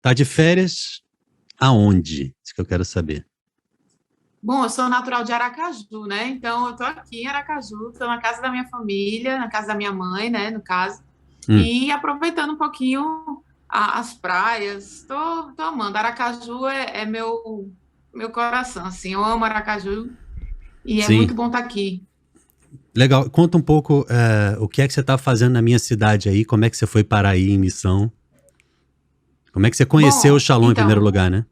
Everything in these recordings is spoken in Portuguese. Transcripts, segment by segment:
Tá de férias aonde? Isso que eu quero saber. Bom, eu sou natural de Aracaju, né? Então, eu tô aqui em Aracaju, tô na casa da minha família, na casa da minha mãe, né, no caso, Hum, e aproveitando um pouquinho as praias. Tô amando. Aracaju é meu coração, assim. Eu amo Aracaju e é sim. muito bom estar aqui. Legal. Conta um pouco o que é que você tá fazendo na minha cidade aí, como é que você foi parar aí em Missão, como é que você conheceu o Bom, Shalom em primeiro então, lugar, né?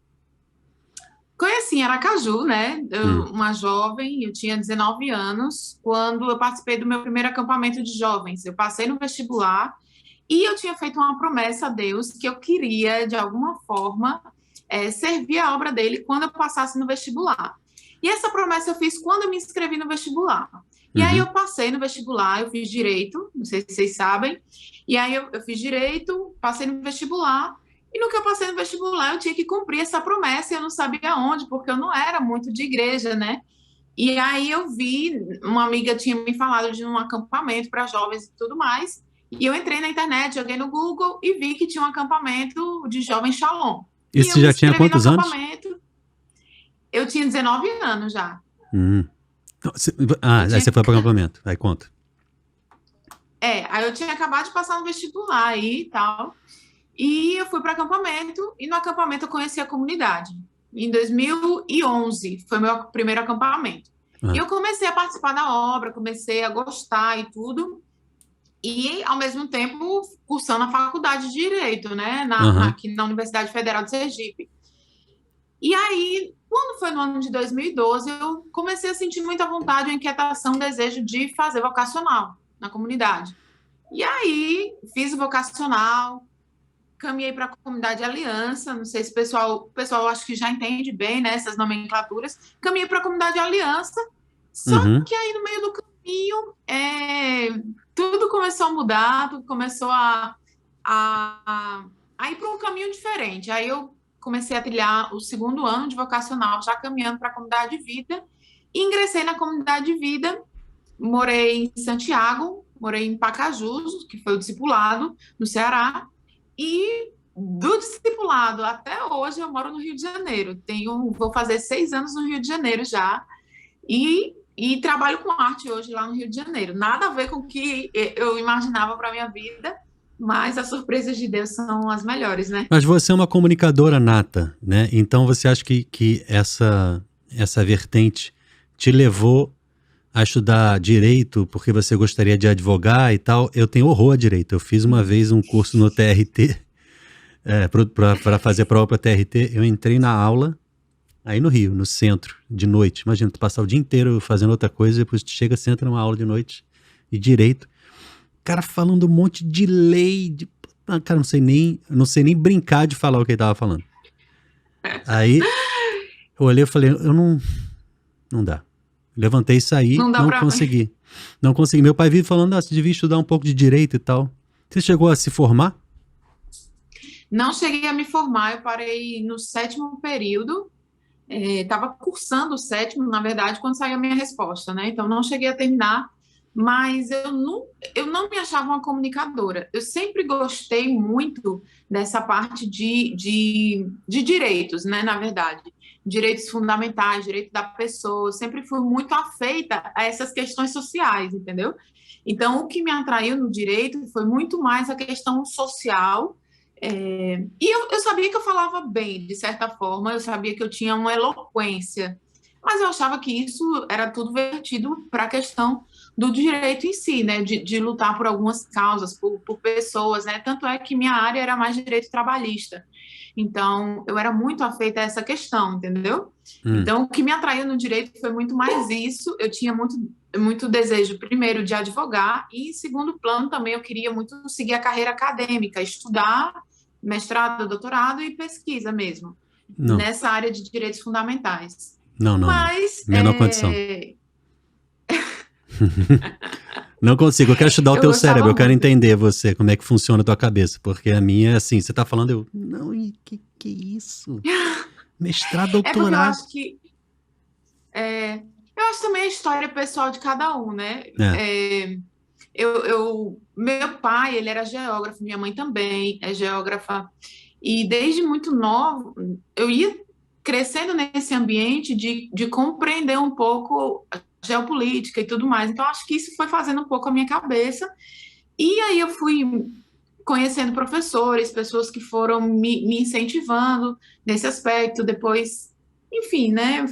conheci em Aracaju, né? Hum, Uma jovem, eu tinha 19 anos, quando eu participei do meu primeiro acampamento de jovens. Eu passei no vestibular e eu tinha feito uma promessa a Deus que eu queria, de alguma forma, servir a obra dele quando eu passasse no vestibular. E essa promessa eu fiz quando eu me inscrevi no vestibular. E aí uhum. eu passei no vestibular, eu fiz direito, não sei se vocês sabem. E aí eu fiz direito, passei no vestibular. E no que eu passei no vestibular, eu tinha que cumprir essa promessa e eu não sabia onde, porque eu não era muito de igreja, né? E aí eu vi, uma amiga tinha me falado de um acampamento para jovens e tudo mais. E eu entrei na internet, joguei no Google e vi que tinha um acampamento de jovens Shalom. E E eu você me já tinha inscrevi no quantos anos? acampamento. Eu tinha 19 anos já. Hum. Então, Eu aí tinha, você foi para o acampamento. Aí conta. aí eu tinha acabado de passar no vestibular aí e tal. E eu fui para acampamento e no acampamento eu conheci a comunidade. Em 2011 foi meu primeiro acampamento. E Ah, eu comecei a participar da obra, comecei a gostar e tudo. E, ao mesmo tempo, cursando a faculdade de Direito, né, aham. aqui na Universidade Federal de Sergipe. E aí, quando foi no ano de 2012, eu comecei a sentir muita vontade, uma inquietação, um desejo de fazer vocacional na comunidade. E aí, fiz o vocacional, caminhei para a comunidade Aliança, não sei se o pessoal acho que já entende bem, né, essas nomenclaturas. Caminhei para a comunidade Aliança, só Uhum. que aí no meio do caminho tudo começou a mudar, tudo começou a, a ir para um caminho diferente. Aí eu comecei a trilhar o segundo ano de vocacional, já caminhando para a comunidade de vida, e ingressei na comunidade de vida, morei em Santiago, morei em Pacajus, que foi o discipulado, no Ceará, e do discipulado até hoje eu moro no Rio de Janeiro. Vou fazer 6 anos no Rio de Janeiro já, e trabalho com arte hoje lá no Rio de Janeiro. Nada a ver com o que eu imaginava para minha vida, mas as surpresas de Deus são as melhores, né? Mas você é uma comunicadora nata, né? Então você acha que essa vertente te levou a estudar direito porque você gostaria de advogar e tal? Eu tenho horror a direito. Eu fiz uma vez um curso no TRT, para fazer prova para TRT. Eu entrei na aula aí no Rio, no centro, de noite. Imagina, tu passar o dia inteiro fazendo outra coisa, depois tu chega, senta numa aula de noite de direito. Cara falando um monte de lei, cara, não sei nem brincar de falar o que ele tava falando. Aí eu olhei e falei, não dá. Levantei e saí, Não dá não para. consegui. Não consegui. Meu pai vive falando, você devia estudar um pouco de direito e tal. Você chegou a se formar? Não cheguei a me formar, eu parei no sétimo período. Estava cursando o sétimo, na verdade, quando saiu a minha resposta, né? Então, não cheguei a terminar, mas eu não me achava uma comunicadora. Eu sempre gostei muito dessa parte de direitos, né? Na verdade, direitos fundamentais, direito da pessoa. Eu sempre fui muito afeita a essas questões sociais, entendeu? Então, o que me atraiu no direito foi muito mais a questão social, e eu sabia que eu falava bem, de certa forma, eu sabia que eu tinha uma eloquência, mas eu achava que isso era tudo vertido para a questão do direito em si, né? De lutar por algumas causas, por pessoas, né? Tanto é que minha área era mais direito trabalhista. Então, eu era muito afeita a essa questão, entendeu? Hum. Então, o que me atraiu no direito foi muito mais isso. Eu tinha muito desejo, primeiro, de advogar, e, em segundo plano, também eu queria muito seguir a carreira acadêmica, estudar mestrado, doutorado e pesquisa mesmo, Não, nessa área de direitos fundamentais. não. Mas Menor condição. Não consigo, eu quero estudar o eu teu cérebro, gostava eu quero muito. entender você, como é que funciona a tua cabeça, porque a minha é assim, você tá falando, não, e que é isso? Mestrado, É porque eu doutorado. acho que eu acho também a história pessoal de cada um, né? É, Meu pai, ele era geógrafo, minha mãe também é geógrafa. E desde muito novo, eu ia crescendo nesse ambiente de compreender um pouco a geopolítica e tudo mais. Então, acho que isso foi fazendo um pouco a minha cabeça. E aí eu fui conhecendo professores, pessoas que foram me incentivando nesse aspecto. Depois, enfim, né?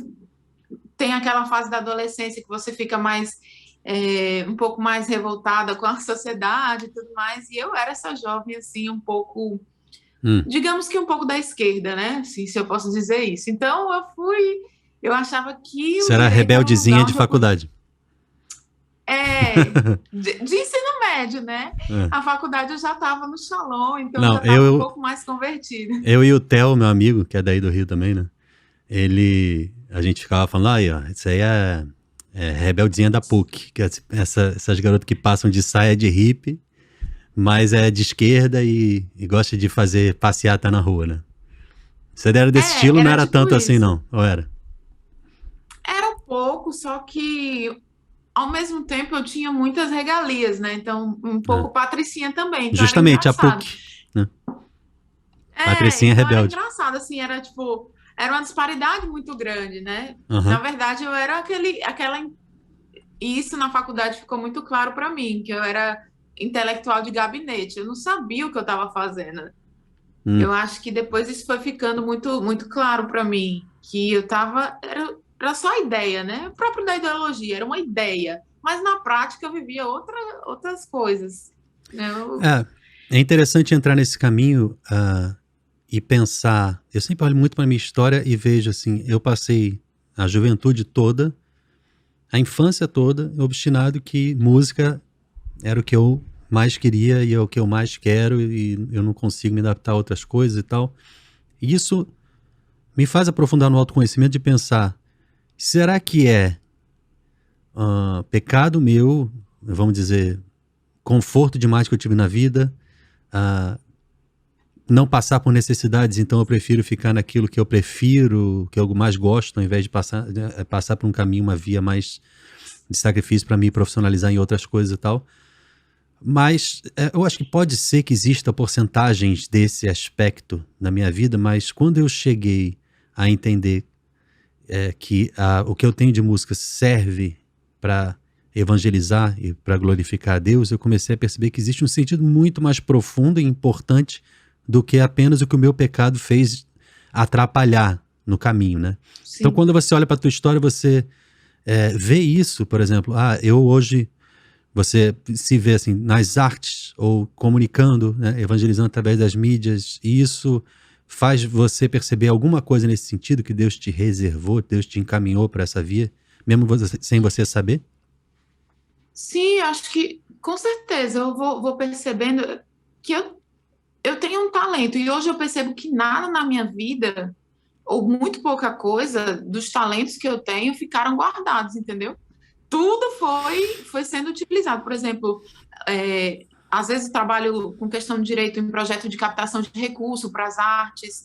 Tem aquela fase da adolescência que você fica mais um pouco mais revoltada com a sociedade e tudo mais. E eu era essa jovem assim, um pouco, Hum. digamos que um pouco da esquerda, né? Se eu posso dizer isso. Então eu achava que Você o era direito era um rebeldezinha lugar de onde eu podia. faculdade. De ensino médio, né? É. A faculdade eu já estava no Shalom, então eu Não, já estava um pouco mais convertida. eu e o Theo, meu amigo, que é daí do Rio também, né? A gente ficava falando, aí, ó, isso aí é rebeldezinha da PUC, que essas garotas que passam de saia de hippie, mas é de esquerda e gosta de fazer passeata na rua, né? Você era desse estilo, não Era era tipo tanto assim, isso. não, ou era? Era um pouco, só que ao mesmo tempo eu tinha muitas regalias, né? Então, um É. pouco patricinha também, então era Justamente a engraçado. PUC, né? Patricinha Então era rebelde. engraçado, assim, era tipo, era uma disparidade muito grande, né? Na Aham. verdade, eu era e isso na faculdade ficou muito claro para mim, que eu era intelectual de gabinete, eu não sabia o que eu estava fazendo. Hum. Eu acho que depois isso foi ficando muito, muito claro para mim, que eu estava. Era só ideia, né? O próprio da ideologia, era uma ideia. Mas na prática eu vivia outras coisas. Eu, É, é interessante entrar nesse caminho e pensar. Eu sempre olho muito para minha história e vejo assim: eu passei a juventude toda, a infância toda, obstinado que música era o que eu mais queria e é o que eu mais quero e eu não consigo me adaptar a outras coisas e tal. E isso me faz aprofundar no autoconhecimento de pensar: será que é pecado meu, vamos dizer, conforto demais que eu tive na vida? ah, não passar por necessidades, então eu prefiro ficar naquilo que eu prefiro, que eu mais gosto, ao invés de passar por um caminho, uma via mais de sacrifício para me profissionalizar em outras coisas e tal. Mas eu acho que pode ser que exista porcentagens desse aspecto na minha vida, mas quando eu cheguei a entender que o que eu tenho de música serve para evangelizar e para glorificar a Deus, eu comecei a perceber que existe um sentido muito mais profundo e importante do que apenas o que o meu pecado fez atrapalhar no caminho, né? Então, sim. quando você olha para a tua história, você vê isso, por exemplo, eu hoje, você se vê assim, nas artes, ou comunicando, né, evangelizando através das mídias, e isso faz você perceber alguma coisa nesse sentido, que Deus te reservou, Deus te encaminhou para essa via, mesmo sem você saber? Sim, acho que com certeza eu vou percebendo que eu tenho um talento. E hoje eu percebo que nada na minha vida, ou muito pouca coisa, dos talentos que eu tenho ficaram guardados, entendeu? Tudo foi sendo utilizado. Por exemplo, às vezes eu trabalho com questão de direito em projeto de captação de recurso para as artes.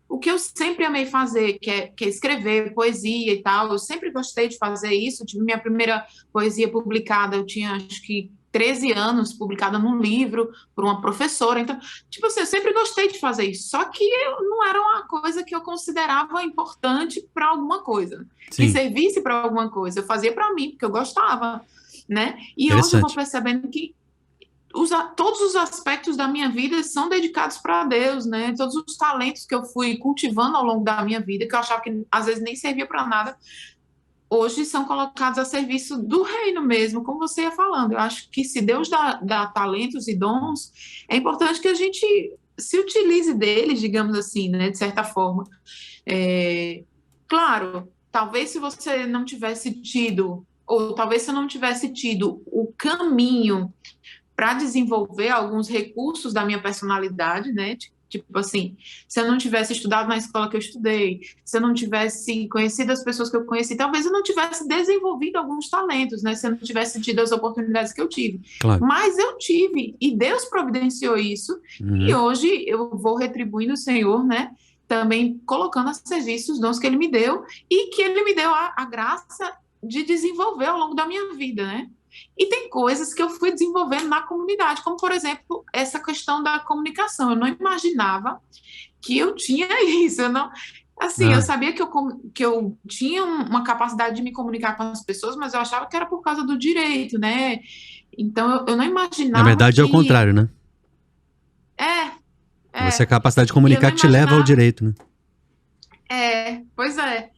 O que eu sempre amei fazer, que é escrever poesia e tal, eu sempre gostei de fazer isso. Tive minha primeira poesia publicada, eu tinha acho que 13 anos, publicada num livro por uma professora. Então, tipo assim, eu sempre gostei de fazer isso. Só que não era uma coisa que eu considerava importante para alguma coisa, que Sim, servisse para alguma coisa. Eu fazia para mim, porque eu gostava, né? E hoje eu vou interessante. percebendo que todos os aspectos da minha vida são dedicados para Deus, né? Todos os talentos que eu fui cultivando ao longo da minha vida, que eu achava que às vezes nem servia para nada, hoje são colocados a serviço do reino mesmo, como você ia falando. Eu acho que se Deus dá talentos e dons, é importante que a gente se utilize deles, digamos assim, né? De certa forma. É, claro, talvez se você não tivesse tido, ou talvez se eu não tivesse tido o caminho para desenvolver alguns recursos da minha personalidade, né? Tipo assim, se eu não tivesse estudado na escola que eu estudei, se eu não tivesse conhecido as pessoas que eu conheci, talvez eu não tivesse desenvolvido alguns talentos, né? Se eu não tivesse tido as oportunidades que eu tive. Claro. Mas eu tive, e Deus providenciou isso, e Uhum. hoje eu vou retribuindo o Senhor, né? Também colocando a serviço os dons que Ele me deu e que Ele me deu a graça de desenvolver ao longo da minha vida, né? E tem coisas que eu fui desenvolvendo na comunidade, como, por exemplo, essa questão da comunicação. Eu não imaginava que eu tinha isso. Eu não, assim, eu Ah, sabia que eu tinha uma capacidade de me comunicar com as pessoas, mas eu achava que era por causa do direito, né? Então, eu não na imaginava verdade é o que. contrário, né? É, Você, a é. capacidade de E eu não comunicar te leva ao imaginava. direito, né?